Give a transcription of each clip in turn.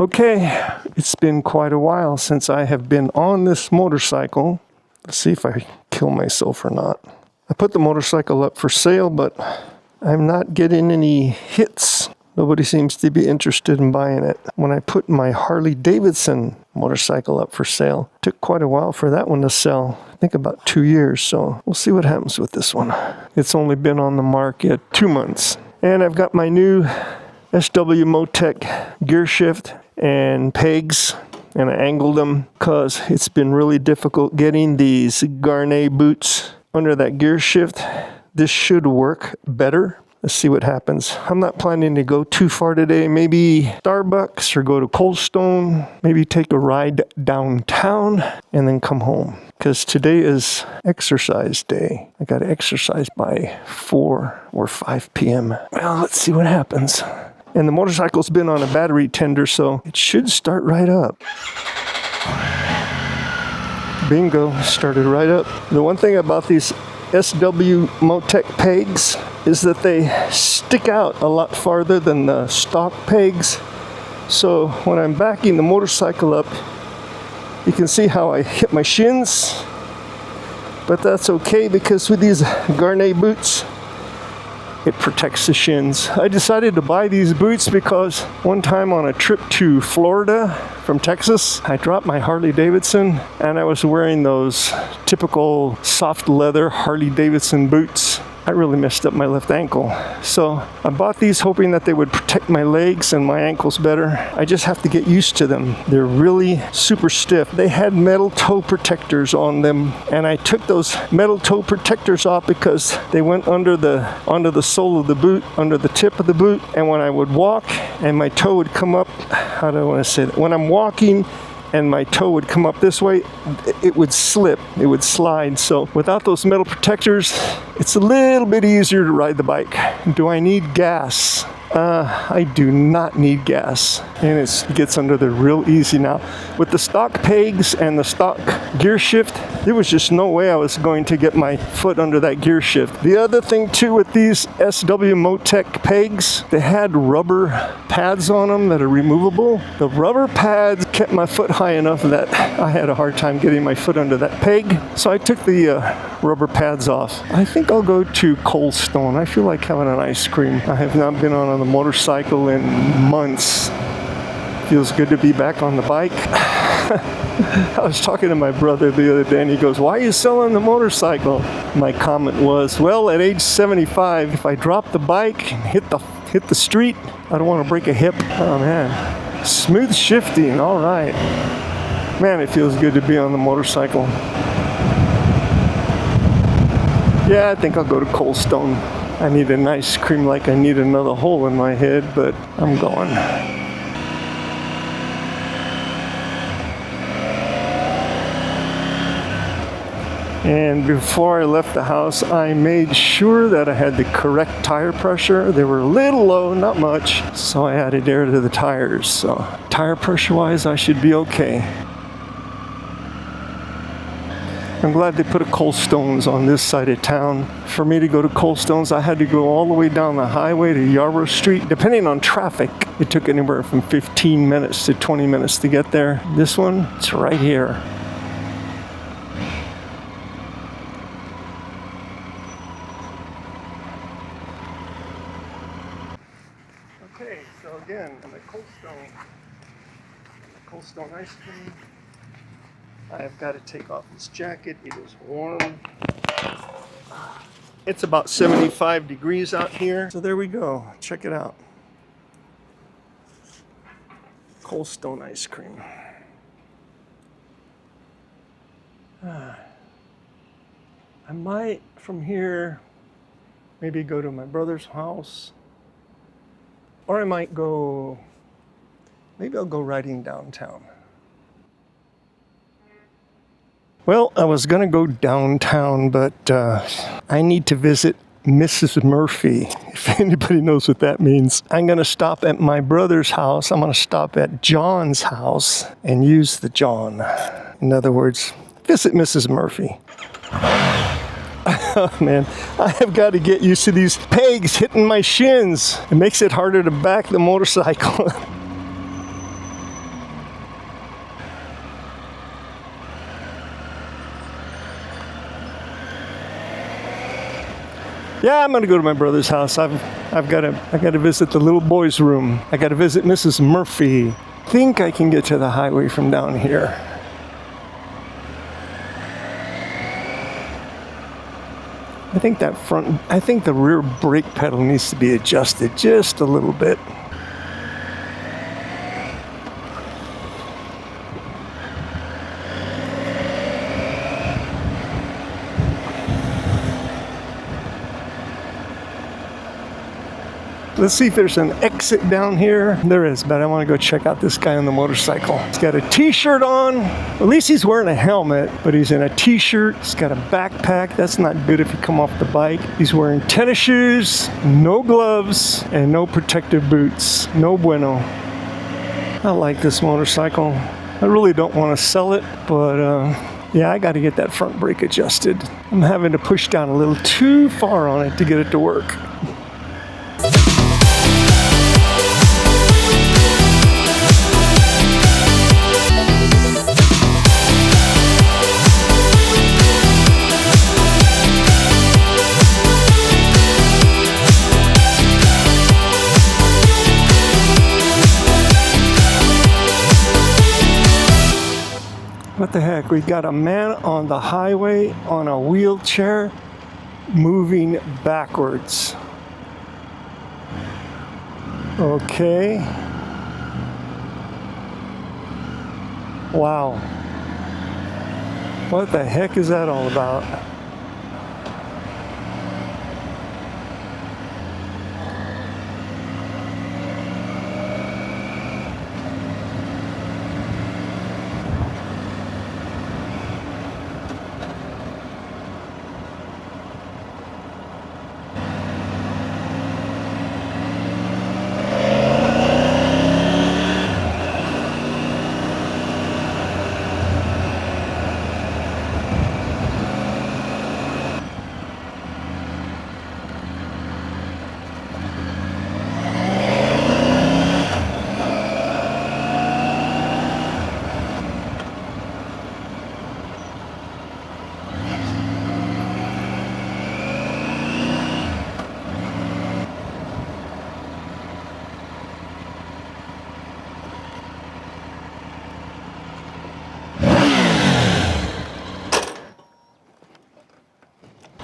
Okay, it's been quite a while since I have been on this motorcycle. Let's see if I kill myself or not. I put the motorcycle up for sale, but I'm not getting any hits. Nobody seems to be interested in buying it. When I put my Harley Davidson motorcycle up for sale, it took quite a while for that one to sell. I think about 2 years, so we'll see what happens with this one. It's only been on the market 2 months. And I've got my new SW Motec gear shift and pegs, and I angled them because it's been really difficult getting these Garnet boots under that gear shift. This should work better. Let's see what happens. I'm not planning to go too far today. Maybe Starbucks or go to Cold Stone. Maybe take a ride downtown and then come home. Because today is exercise day. I got to exercise by 4 or 5 p.m. Well, let's see what happens. And the motorcycle's been on a battery tender, so it should start right up. Bingo, started right up. The one thing about these SW Motec pegs is that they stick out a lot farther than the stock pegs. So when I'm backing the motorcycle up, you can see how I hit my shins, but that's okay because with these Garnet boots, it protects the shins. I decided to buy these boots because one time on a trip to Florida from Texas, I dropped my Harley Davidson and I was wearing those typical soft leather Harley Davidson boots. I really messed up my left ankle. So I bought these hoping that they would protect my legs and my ankles better. I just have to get used to them. They're really super stiff. They had metal toe protectors on them, and I took those metal toe protectors off because they went under the sole of the boot, under the tip of the boot. And when I would walk and my toe would come up, how do I want to say it? When I'm walking and my toe would come up this way, it would slip, it would slide. So without those metal protectors, it's a little bit easier to ride the bike. Do I need gas? I do not need gas, and it gets under there real easy now. With the stock pegs and the stock gear shift, there was just no way I was going to get my foot under that gear shift. The other thing too with these SW Motec pegs, they had rubber pads on them that are removable. The rubber pads kept my foot high enough that I had a hard time getting my foot under that peg, so I took the rubber pads off. I think I'll go to Cold Stone. I feel like having an ice cream. I have not been on a motorcycle in months. Feels good to be back on the bike. I was talking to my brother the other day and he goes, "Why are you selling the motorcycle?" My comment was, well, at age 75, if I drop the bike and hit the street, I don't want to break a hip. Oh man, smooth shifting, all right. Man, it feels good to be on the motorcycle. Yeah, I think I'll go to Cold Stone. I need an ice cream like I need another hole in my head, but I'm going. And before I left the house, I made sure that I had the correct tire pressure. They were a little low, not much, so I added air to the tires. So tire pressure wise, I should be okay. I'm glad they put a Cold Stones on this side of town. For me to go to Cold Stones, I had to go all the way down the highway to Yarborough Street. Depending on traffic, it took anywhere from 15 minutes to 20 minutes to get there. This one, it's right here. Okay, so again, I'm at Cold Stone ice cream. I've got to take off this jacket. It is warm. It's about 75 degrees out here. So there we go. Check it out. Cold Stone ice cream. I might, from here, maybe go to my brother's house. Or I might go, maybe I'll go riding downtown. Well, I was going to go downtown, but I need to visit Mrs. Murphy, if anybody knows what that means. I'm going to stop at my brother's house. I'm going to stop at John's house and use the John. In other words, visit Mrs. Murphy. Oh man, I have got to get used to these pegs hitting my shins. It makes it harder to back the motorcycle. Yeah, I'm gonna go to my brother's house. I gotta visit the little boy's room. I gotta visit Mrs. Murphy. Think I can get to the highway from down here. I think the rear brake pedal needs to be adjusted just a little bit. Let's see if there's an exit down here. There is, but I want to go check out this guy on the motorcycle. He's got a t-shirt on. At least he's wearing a helmet, but he's in a t-shirt. He's got a backpack. That's not good if you come off the bike. He's wearing tennis shoes, no gloves, and no protective boots. No bueno. I like this motorcycle. I really don't want to sell it, but yeah, I got to get that front brake adjusted. I'm having to push down a little too far on it to get it to work. What the heck? We got a man on the highway on a wheelchair moving backwards. Okay. Wow. What the heck is that all about?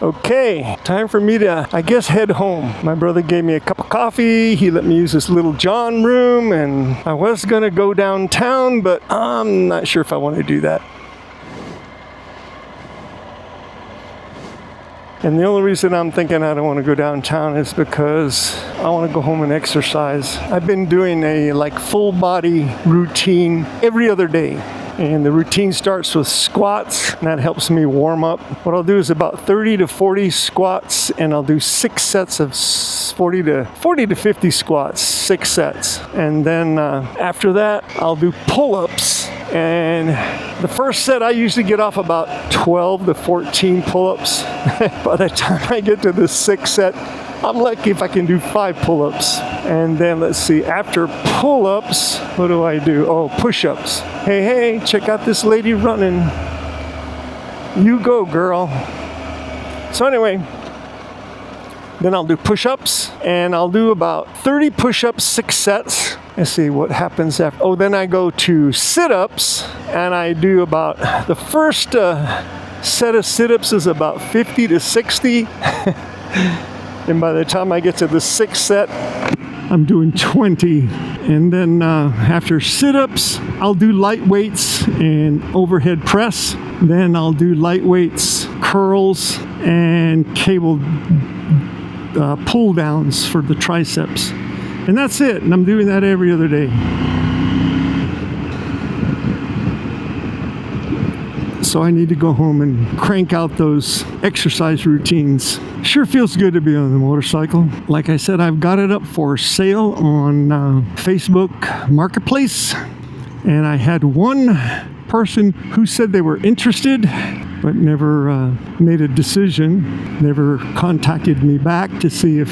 Okay, time for me to, I guess, head home. My brother gave me a cup of coffee. He let me use this little John room, and I was gonna go downtown, but I'm not sure if I want to do that. And the only reason I'm thinking I don't want to go downtown is because I want to go home and exercise. I've been doing a full body routine every other day. And the routine starts with squats, and that helps me warm up. What I'll do is about 30 to 40 squats, and I'll do 6 sets of 40 to 50 squats, 6 sets. And then after that, I'll do pull-ups. And the first set, I usually get off about 12 to 14 pull-ups. By the time I get to the 6th set, I'm lucky if I can do 5 pull-ups. And then let's see, after pull-ups, what do I do? Oh, push-ups. Hey, check out this lady running. You go, girl. So anyway, then I'll do push-ups, and I'll do about 30 push-ups, 6 sets. Let's see what happens after. Oh, then I go to sit-ups, and I do about, the first set of sit-ups is about 50 to 60. And by the time I get to the 6th set, I'm doing 20. And then after sit-ups, I'll do light weights and overhead press. Then I'll do light weights, curls, and cable pull downs for the triceps. And that's it. And I'm doing that every other day. So I need to go home and crank out those exercise routines. Sure feels good to be on the motorcycle. Like I said, I've got it up for sale on Facebook Marketplace. And I had one person who said they were interested, but never made a decision, never contacted me back to see if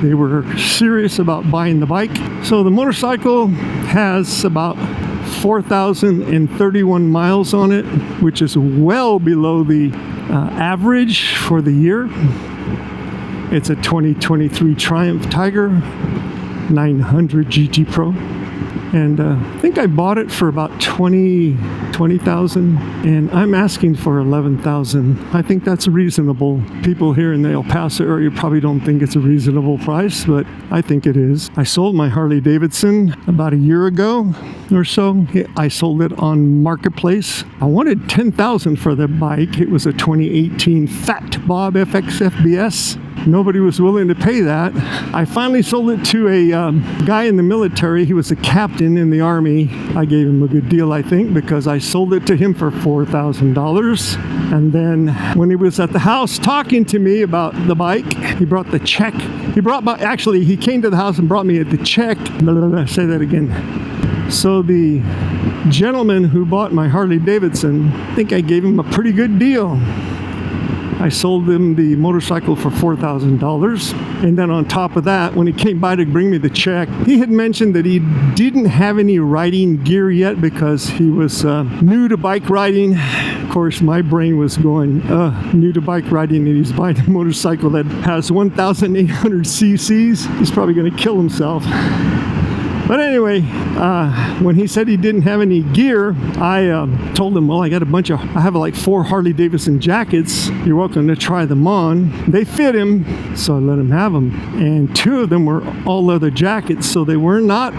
they were serious about buying the bike. So the motorcycle has about 4,031 miles on it, which is well below the average for the year. It's a 2023 Triumph Tiger 900 GT Pro. And I think I bought it for about 20,000, and I'm asking for 11,000. I think that's reasonable. People here in the El Paso area probably don't think it's a reasonable price, but I think it is. I sold my Harley Davidson about a year ago or so. I sold it on Marketplace. I wanted 10,000 for the bike. It was a 2018 Fat Bob FX FBS. Nobody was willing to pay that. I finally sold it to a guy in the military. He was a captain in the Army. I gave him a good deal, I think, because I sold it to him for $4,000. And then when he was at the house talking to me about the bike, he brought the check. He came to the house and brought me the check. Say that again. So the gentleman who bought my Harley Davidson, I think I gave him a pretty good deal. I sold him the motorcycle for $4,000. And then on top of that, when he came by to bring me the check, he had mentioned that he didn't have any riding gear yet because he was new to bike riding. Of course, my brain was going, new to bike riding, and he's buying a motorcycle that has 1,800 cc's. He's probably going to kill himself. But anyway, when he said he didn't have any gear, I told him, well, I have like 4 Harley Davidson jackets. You're welcome to try them on. They fit him, so I let him have them. And 2 of them were all leather jackets, so they were not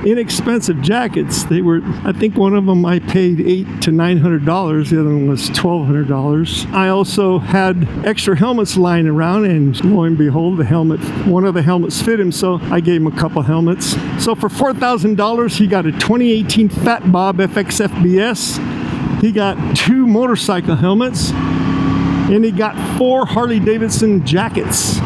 inexpensive jackets. They were, I think one of them I paid $800 to $900. The other one was $1,200. I also had extra helmets lying around, and lo and behold, one of the helmets fit him, so I gave him a couple helmets. So for $4,000, he got a 2018 Fat Bob FX FBS. He got 2 motorcycle helmets, and he got 4 Harley Davidson jackets.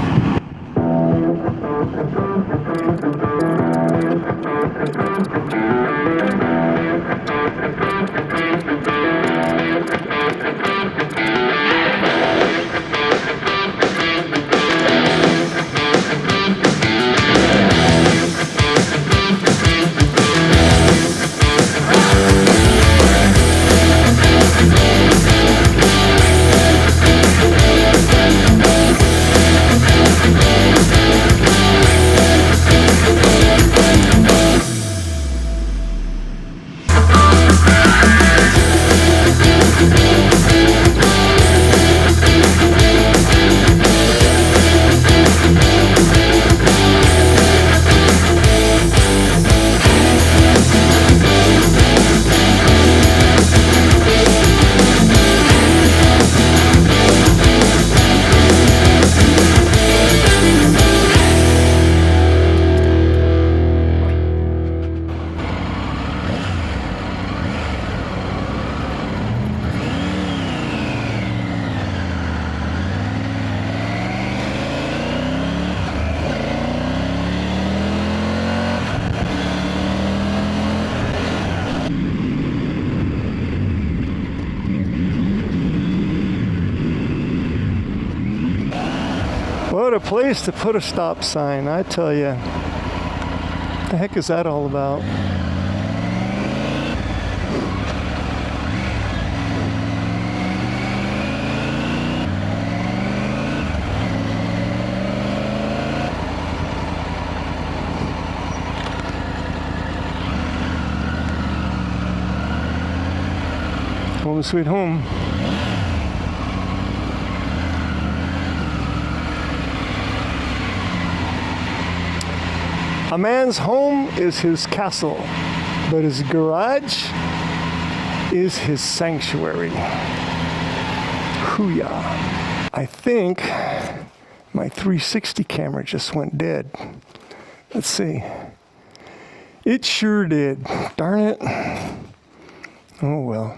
What a place to put a stop sign, I tell you. What the heck is that all about? Home sweet home. A man's home is his castle, but his garage is his sanctuary. Hoo-yah. I think my 360 camera just went dead. Let's see. It sure did. Darn it. Oh well.